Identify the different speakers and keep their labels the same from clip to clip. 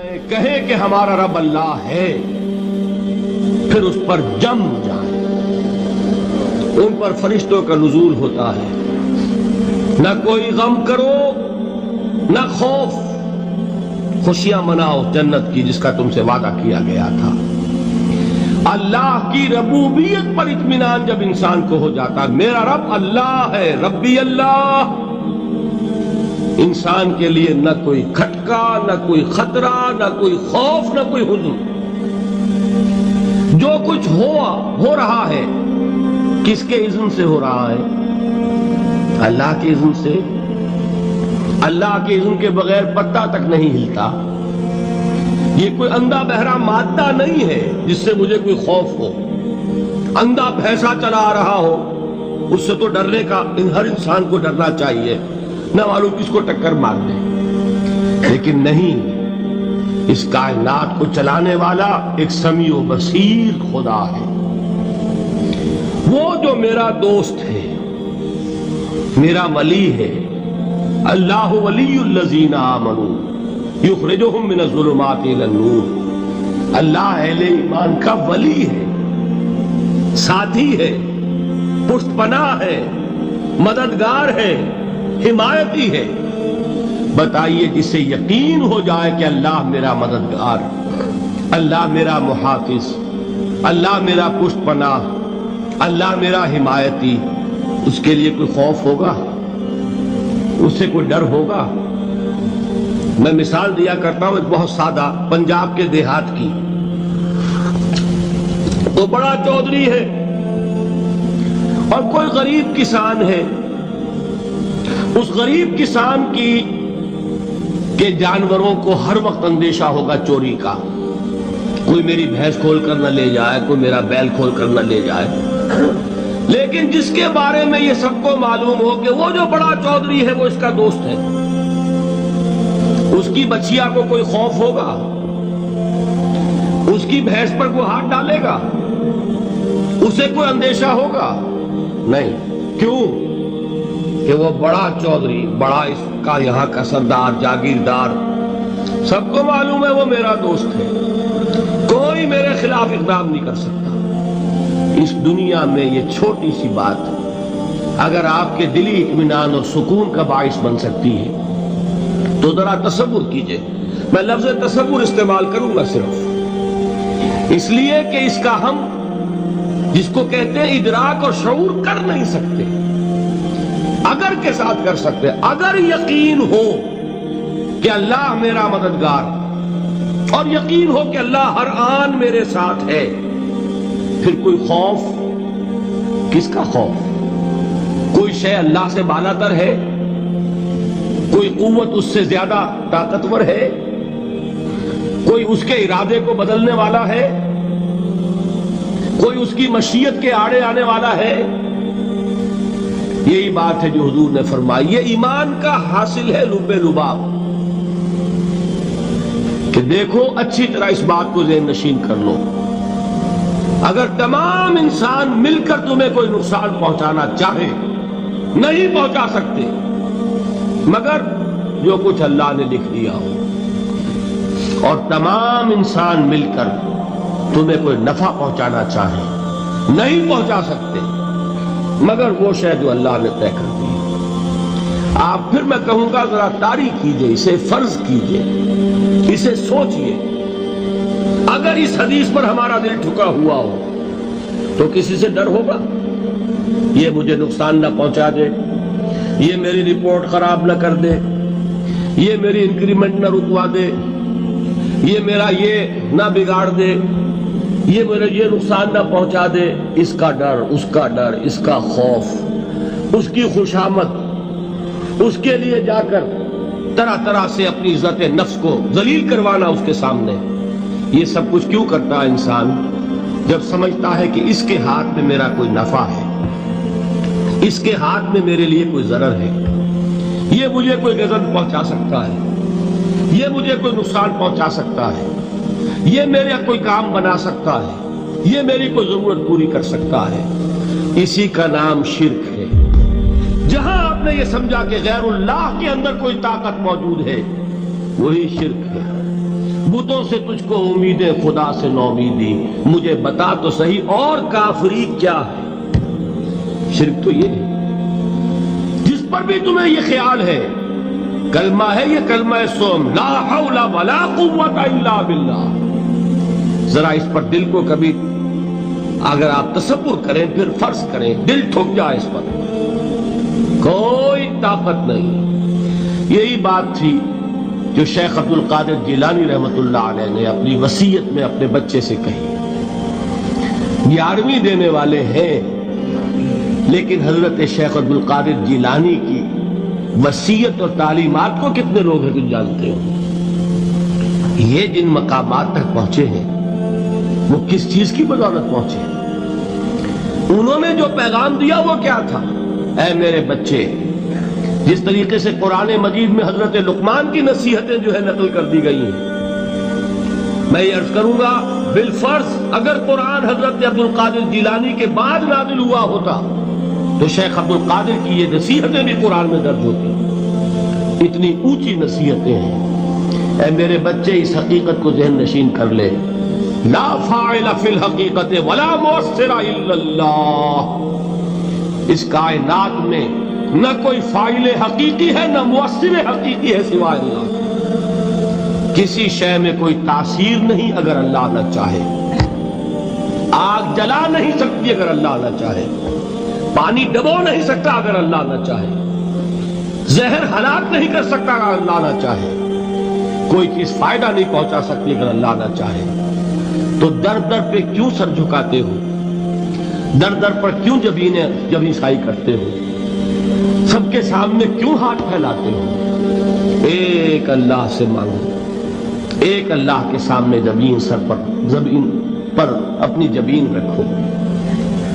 Speaker 1: کہے کہ ہمارا رب اللہ ہے، پھر اس پر جم جائیں، ان پر فرشتوں کا نزول ہوتا ہے، نہ کوئی غم کرو نہ خوف، خوشیاں مناؤ جنت کی جس کا تم سے وعدہ کیا گیا تھا۔ اللہ کی ربوبیت پر اطمینان جب انسان کو ہو جاتا ہے، میرا رب اللہ ہے، ربی اللہ، انسان کے لیے نہ کوئی کھٹکا، نہ کوئی خطرہ، نہ کوئی خوف، نہ کوئی حزن۔ جو کچھ ہو رہا ہے کس کے اذن سے ہو رہا ہے؟ اللہ کے اذن سے۔ اللہ کے اذن کے بغیر پتا تک نہیں ہلتا۔ یہ کوئی اندھا بہرا مادہ نہیں ہے جس سے مجھے کوئی خوف ہو۔ اندھا بھینسا چلا آ رہا ہو اس سے تو ڈرنے کا ہر انسان کو ڈرنا چاہیے، نہ معلوم کس کو ٹکر مار دے، لیکن نہیں، اس کائنات کو چلانے والا ایک سمیع و بصیر خدا ہے، وہ جو میرا دوست ہے، میرا ولی ہے۔ اللہ ولی الذین آمنوا یخرجہم من الظلمات الی النور۔ اللہ اہل ایمان کا ولی ہے، ساتھی ہے، پشت پناہ ہے، مددگار ہے، حمایتی ہے۔ بتائیے جسے یقین ہو جائے کہ اللہ میرا مددگار، اللہ میرا محافظ، اللہ میرا پشت پناہ، اللہ میرا حمایتی، اس کے لیے کوئی خوف ہوگا؟ اس سے کوئی ڈر ہوگا؟ میں مثال دیا کرتا ہوں ایک بہت سادہ، پنجاب کے دیہات کی۔ تو بڑا چودھری ہے اور کوئی غریب کسان ہے۔ اس غریب کسان کے جانوروں کو ہر وقت اندیشہ ہوگا چوری کا، کوئی میری بھینس کھول کر نہ لے جائے، کوئی میرا بیل کھول کر نہ لے جائے۔ لیکن جس کے بارے میں یہ سب کو معلوم ہو کہ وہ جو بڑا چودھری ہے وہ اس کا دوست ہے، اس کی بچیا کو کوئی خوف ہوگا؟ اس کی بھینس پر کوئی ہاتھ ڈالے گا؟ اسے کوئی اندیشہ ہوگا؟ نہیں۔ کیوں؟ کہ وہ بڑا چودھری، بڑا اس کا یہاں کا سردار، جاگیردار، سب کو معلوم ہے وہ میرا دوست ہے، کوئی میرے خلاف اقدام نہیں کر سکتا۔ اس دنیا میں یہ چھوٹی سی بات اگر آپ کے دلی اطمینان اور سکون کا باعث بن سکتی ہے تو ذرا تصور کیجئے۔ میں لفظ تصور استعمال کروں گا صرف اس لیے کہ اس کا ہم جس کو کہتے ہیں ادراک اور شعور کر نہیں سکتے، اگر کے ساتھ کر سکتے۔ اگر یقین ہو کہ اللہ میرا مددگار اور یقین ہو کہ اللہ ہر آن میرے ساتھ ہے، پھر کوئی خوف؟ کس کا خوف؟ کوئی شے اللہ سے بالا تر ہے؟ کوئی قوت اس سے زیادہ طاقتور ہے؟ کوئی اس کے ارادے کو بدلنے والا ہے؟ کوئی اس کی مشیت کے آڑے آنے والا ہے؟ یہی بات ہے جو حضور نے فرمائی، یہ ایمان کا حاصل ہے لب لباب، کہ دیکھو اچھی طرح اس بات کو ذہن نشین کر لو، اگر تمام انسان مل کر تمہیں کوئی نقصان پہنچانا چاہے نہیں پہنچا سکتے، مگر جو کچھ اللہ نے لکھ دیا ہو، اور تمام انسان مل کر تمہیں کوئی نفع پہنچانا چاہے نہیں پہنچا سکتے، مگر وہ شے جو اللہ نے طے کر دی۔ آپ پھر میں کہوں گا ذرا تاریخ کیجئے، اسے فرض کیجئے، اسے سوچئے۔ اگر اس حدیث پر ہمارا دل ٹھکا ہوا ہو تو کسی سے ڈر ہوگا؟ یہ مجھے نقصان نہ پہنچا دے، یہ میری رپورٹ خراب نہ کر دے، یہ میری انکریمنٹ نہ رکوا دے، یہ میرا یہ نہ بگاڑ دے، یہ میرا یہ نقصان نہ پہنچا دے۔ اس کا ڈر، اس کا ڈر، اس کا خوف، اس کی خوشامد، اس کے لیے جا کر طرح طرح سے اپنی عزت نفس کو ذلیل کروانا اس کے سامنے، یہ سب کچھ کیوں کرتا ہے انسان؟ جب سمجھتا ہے کہ اس کے ہاتھ میں میرا کوئی نفع ہے، اس کے ہاتھ میں میرے لیے کوئی ضرر ہے، یہ مجھے کوئی غضب پہنچا سکتا ہے، یہ مجھے کوئی نقصان پہنچا سکتا ہے، یہ میرا کوئی کام بنا سکتا ہے، یہ میری کوئی ضرورت پوری کر سکتا ہے، اسی کا نام شرک ہے۔ جہاں آپ نے یہ سمجھا کہ غیر اللہ کے اندر کوئی طاقت موجود ہے، وہی شرک ہے، بتوں سے تجھ کو امیدیں، خدا سے نومیدی، مجھے بتا تو صحیح اور کافری کیا ہے؟ شرک تو یہ ہے جس پر بھی تمہیں یہ خیال ہے کلمہ ہے، یہ کلمہ سوم، لا حول ولا قوت الا باللہ. ذرا اس پر دل کو کبھی اگر آپ تصور کریں، پھر فرض کریں دل ٹھک جائے، اس پر کوئی طاقت نہیں. یہی بات تھی جو شیخ عبد القادر جیلانی رحمت اللہ علیہ نے اپنی وصیت میں اپنے بچے سے کہی. 11ویں دینے والے ہیں، لیکن حضرت شیخ عبد القادر جیلانی کی وصیت اور تعلیمات کو کتنے لوگ ہیں تم جانتے ہو؟ یہ جن مقامات تک پہنچے ہیں وہ کس چیز کی بدولت پہنچے ہیں؟ انہوں نے جو پیغام دیا وہ کیا تھا؟ اے میرے بچے، جس طریقے سے قرآن مجید میں حضرت لقمان کی نصیحتیں جو ہے نقل کر دی گئی ہیں، میں یہ عرض کروں گا بالفرض اگر قرآن حضرت عبد القادر جیلانی کے بعد نازل ہوا ہوتا تو شیخ عبد القادر کی یہ نصیحتیں بھی قرآن میں درج ہوتی. اتنی اونچی نصیحتیں ہیں. اے میرے بچے، اس حقیقت کو ذہن نشین کر لے، لا فاعل فی الحقیقت ولا مؤثر الا اللہ. اس کائنات میں نہ کوئی فاعل حقیقی ہے نہ مؤثر حقیقی ہے سوائے اللہ. کسی شے میں کوئی تاثیر نہیں اگر اللہ نہ چاہے. آگ جلا نہیں سکتی اگر اللہ نہ چاہے. پانی ڈبو نہیں سکتا اگر اللہ نہ چاہے. زہر ہلاک نہیں کر سکتا اگر اللہ نہ چاہے. کوئی چیز فائدہ نہیں پہنچا سکتی اگر اللہ نہ چاہے. تو در در پہ کیوں سر جھکاتے ہو؟ در در پر کیوں جبیں سائی کرتے ہو؟ سب کے سامنے کیوں ہاتھ پھیلاتے ہو؟ ایک اللہ سے مانگو، ایک اللہ کے سامنے زمین پر اپنی جبین رکھو.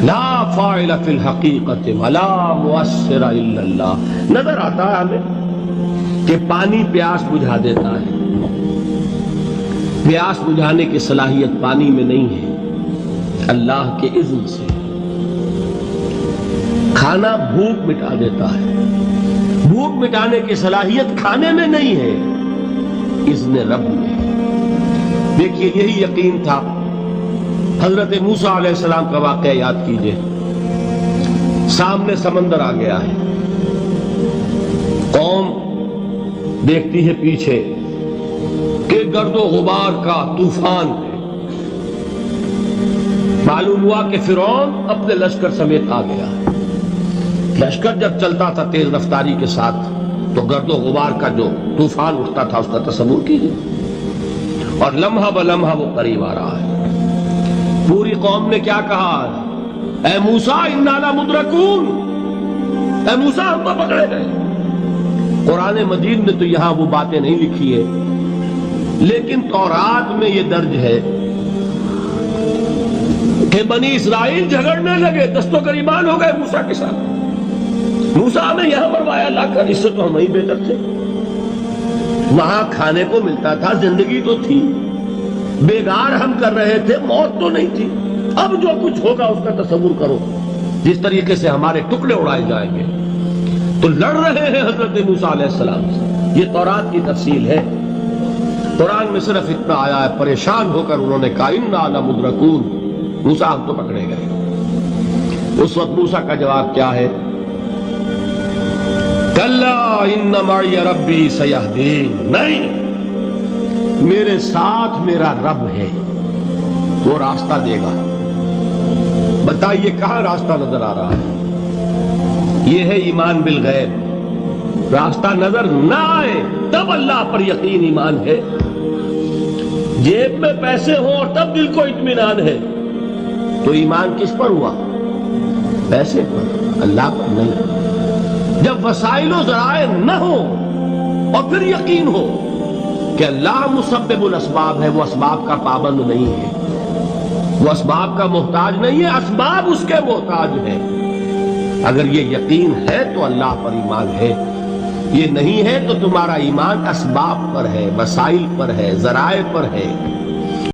Speaker 1: لا فاعل فی الحقیقت ولا مؤثر الا اللہ. نظر آتا ہے ہمیں کہ پانی پیاس بجھا دیتا ہے. پیاس بجھانے کی صلاحیت پانی میں نہیں ہے، اللہ کے اذن سے. کھانا بھوک مٹا دیتا ہے، بھوک مٹانے کی صلاحیت کھانے میں نہیں ہے، اذن رب میں. دیکھیے یہی یقین تھا. حضرت موسیٰ علیہ السلام کا واقعہ یاد کیجئے. سامنے سمندر آ گیا ہے، قوم دیکھتی ہے پیچھے کہ گرد و غبار کا طوفان ہے. معلوم ہوا کہ فرعون اپنے لشکر سمیت آ گیا. لشکر جب چلتا تھا تیز رفتاری کے ساتھ تو گرد و غبار کا جو طوفان اٹھتا تھا اس کا تصور کیجیے. اور لمحہ بلمحہ وہ قریب آ رہا ہے. پوری قوم نے کیا کہا؟ اے موسیٰ انا لمدرکون، اے موسیٰ ہم تو پکڑے گئے. قرآن مجید میں تو یہاں وہ باتیں نہیں لکھی ہے، لیکن تورات میں یہ درج ہے کہ بنی اسرائیل جھگڑنے لگے، دست و گریبان ہو گئے موسیٰ کے ساتھ. موسیٰ ہمیں یہاں مروایا لا کر، اس سے تو ہم ہی بہتر تھے. وہاں کھانے کو ملتا تھا، زندگی تو تھی، بیگار ہم کر رہے تھے، موت تو نہیں تھی. اب جو کچھ ہوگا اس کا تصور کرو، جس طریقے سے ہمارے ٹکڑے اڑائے جائیں گے. تو لڑ رہے ہیں حضرت موسیٰ علیہ السلام سے. یہ تورات کی تفصیل ہے. قرآن میں صرف اتنا آیا ہے، پریشان ہو کر انہوں نے کہا انا لمدرکون، موسیٰ ہم تو پکڑے گئے. اس وقت موسیٰ کا جواب کیا ہے؟ کلا ان معی ربی سیہدین. نہیں، میرے ساتھ میرا رب ہے، وہ راستہ دے گا. بتائیے کہاں راستہ نظر آ رہا ہے؟ یہ ہے ایمان بالغیب. راستہ نظر نہ آئے تب اللہ پر یقین ایمان ہے. جیب میں پیسے ہوں اور تب دل کو اطمینان ہے تو ایمان کس پر ہوا؟ پیسے پر، اللہ پر نہیں. جب وسائل و ذرائع نہ ہو اور پھر یقین ہو کہ اللہ مسبب الاسباب ہے، وہ اسباب کا پابند نہیں ہے، وہ اسباب کا محتاج نہیں ہے، اسباب اس کے محتاج ہے. اگر یہ یقین ہے تو اللہ پر ایمان ہے، یہ نہیں ہے تو تمہارا ایمان اسباب پر ہے، وسائل پر ہے، ذرائع پر ہے.